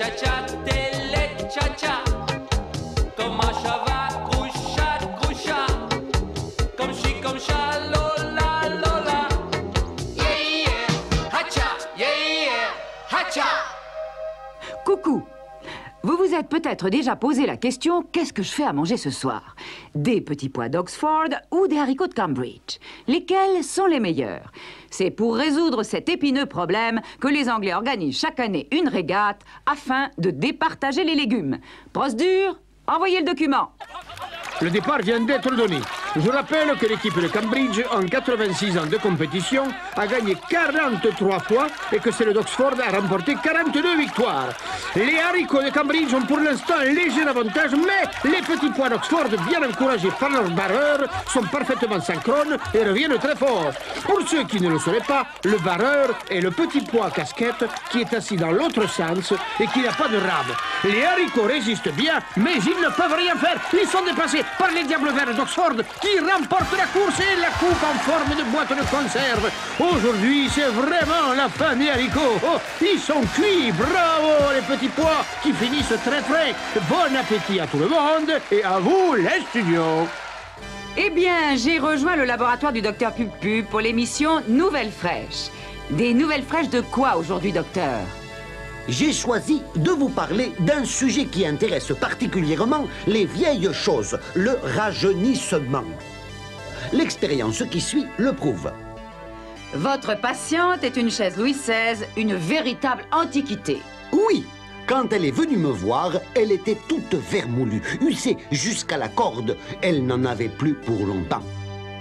cha-cha, télé, cha-cha. Comme un cheval, croucha, croucha. Comme chi, comme cha, lola, lola. Yeah, yeah, hacha, yeah, yeah, hacha. Coucou! Vous vous êtes peut-être déjà posé la question, qu'est-ce que je fais à manger ce soir? Des petits pois d'Oxford ou des haricots de Cambridge? Lesquels sont les meilleurs? C'est pour résoudre cet épineux problème que les Anglais organisent chaque année une régate afin de départager les légumes. Procédure, envoyez le document. Le départ vient d'être donné. Je rappelle que l'équipe de Cambridge, en 86 ans de compétition, a gagné 43 fois et que celle d'Oxford a remporté 42 victoires. Les haricots de Cambridge ont pour l'instant un léger avantage, mais les petits pois d'Oxford, bien encouragés par leur barreur, sont parfaitement synchrones et reviennent très fort. Pour ceux qui ne le sauraient pas, le barreur est le petit pois casquette qui est assis dans l'autre sens et qui n'a pas de rame. Les haricots résistent bien, mais ils ne peuvent rien faire. Ils sont dépassés par les diables verts d'Oxford qui remportent la course et la coupe en forme de boîte de conserve. Aujourd'hui, c'est vraiment la fin des haricots. Oh, ils sont cuits. Bravo les petits pois qui finissent très frais. Bon appétit à tout le monde et à vous les studios. Eh bien, j'ai rejoint le laboratoire du docteur Pub pour l'émission Nouvelles Fraîches. Des nouvelles fraîches de quoi aujourd'hui, docteur? J'ai choisi de vous parler d'un sujet qui intéresse particulièrement les vieilles choses, le rajeunissement. L'expérience qui suit le prouve. Votre patiente est une chaise Louis XVI, une véritable antiquité. Oui, quand elle est venue me voir, elle était toute vermoulue, usée jusqu'à la corde. Elle n'en avait plus pour longtemps.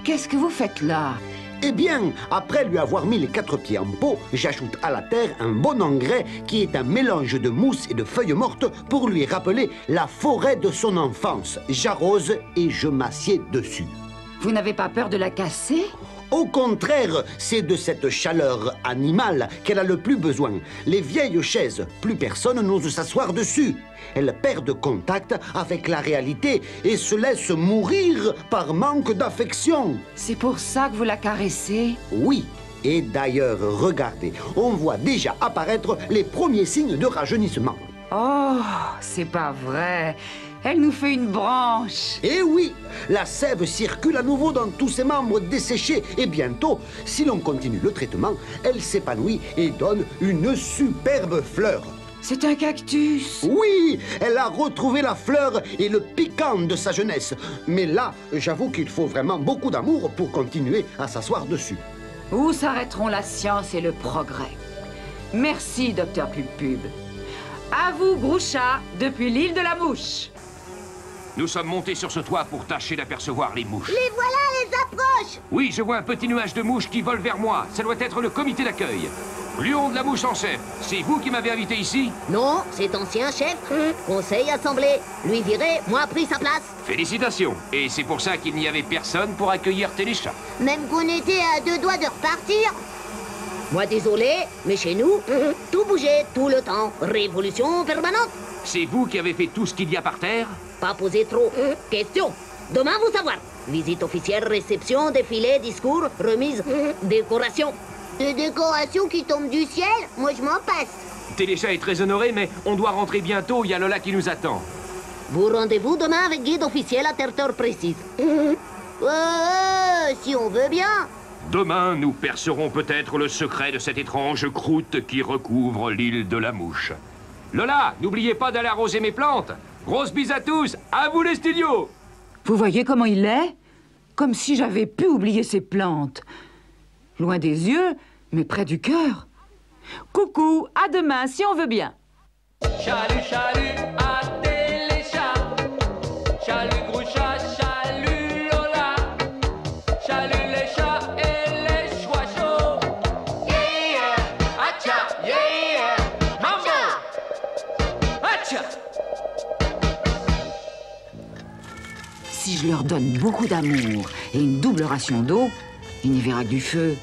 Qu'est-ce que vous faites là? Eh bien, après lui avoir mis les 4 pieds en pot, j'ajoute à la terre un bon engrais qui est un mélange de mousse et de feuilles mortes pour lui rappeler la forêt de son enfance. J'arrose et je m'assieds dessus. Vous n'avez pas peur de la casser? Au contraire, c'est de cette chaleur animale qu'elle a le plus besoin. Les vieilles chaises, plus personne n'ose s'asseoir dessus. Elles perdent contact avec la réalité et se laissent mourir par manque d'affection. C'est pour ça que vous la caressez? Oui. Et d'ailleurs, regardez, on voit déjà apparaître les premiers signes de rajeunissement. Oh, c'est pas vrai. Elle nous fait une branche. Eh oui, la sève circule à nouveau dans tous ses membres desséchés et bientôt, si l'on continue le traitement, elle s'épanouit et donne une superbe fleur. C'est un cactus. Oui, elle a retrouvé la fleur et le piquant de sa jeunesse. Mais là, j'avoue qu'il faut vraiment beaucoup d'amour pour continuer à s'asseoir dessus. Où s'arrêteront la science et le progrès? Merci, docteur Pub. À vous, Groucha, depuis l'île de la Mouche. Nous sommes montés sur ce toit pour tâcher d'apercevoir les mouches. Les voilà, les approches! Oui, je vois un petit nuage de mouches qui vole vers moi. Ça doit être le comité d'accueil. Lion de la mouche en chef, c'est vous qui m'avez invité ici? Non, c'est ancien chef. Conseil assemblé. Lui viré, moi pris sa place. Félicitations. Et c'est pour ça qu'il n'y avait personne pour accueillir Téléchat. Même qu'on était à 2 doigts de repartir. Moi désolé, mais chez nous, tout bougeait tout le temps. Révolution permanente. C'est vous qui avez fait tout ce qu'il y a par terre? Pas poser trop. Question. Demain, vous savoir. Visite officielle, réception, défilé, discours, remise, décoration. Des décorations qui tombent du ciel? Moi, je m'en passe. Téléchat est très honoré, mais on doit rentrer bientôt. Il y a Lola qui nous attend. Vous rendez-vous demain avec guide officiel à terre précise. Si on veut bien. Demain, nous percerons peut-être le secret de cette étrange croûte qui recouvre l'île de la Mouche. Lola, n'oubliez pas d'aller arroser mes plantes. Grosse bise à tous, à vous les studios. Vous voyez comment il est? Comme si j'avais pu oublier ces plantes. Loin des yeux, mais près du cœur. Coucou, à demain si on veut bien. Chalut, chalut, à Téléchat. Chalut, Groucha, chalut, Lola. Chalut les chats et les choixots. Yeah, yeah, hacha, yeah, yeah, mambo. Hacha. Si je leur donne beaucoup d'amour et une double ration d'eau, il n'y verra que du feu.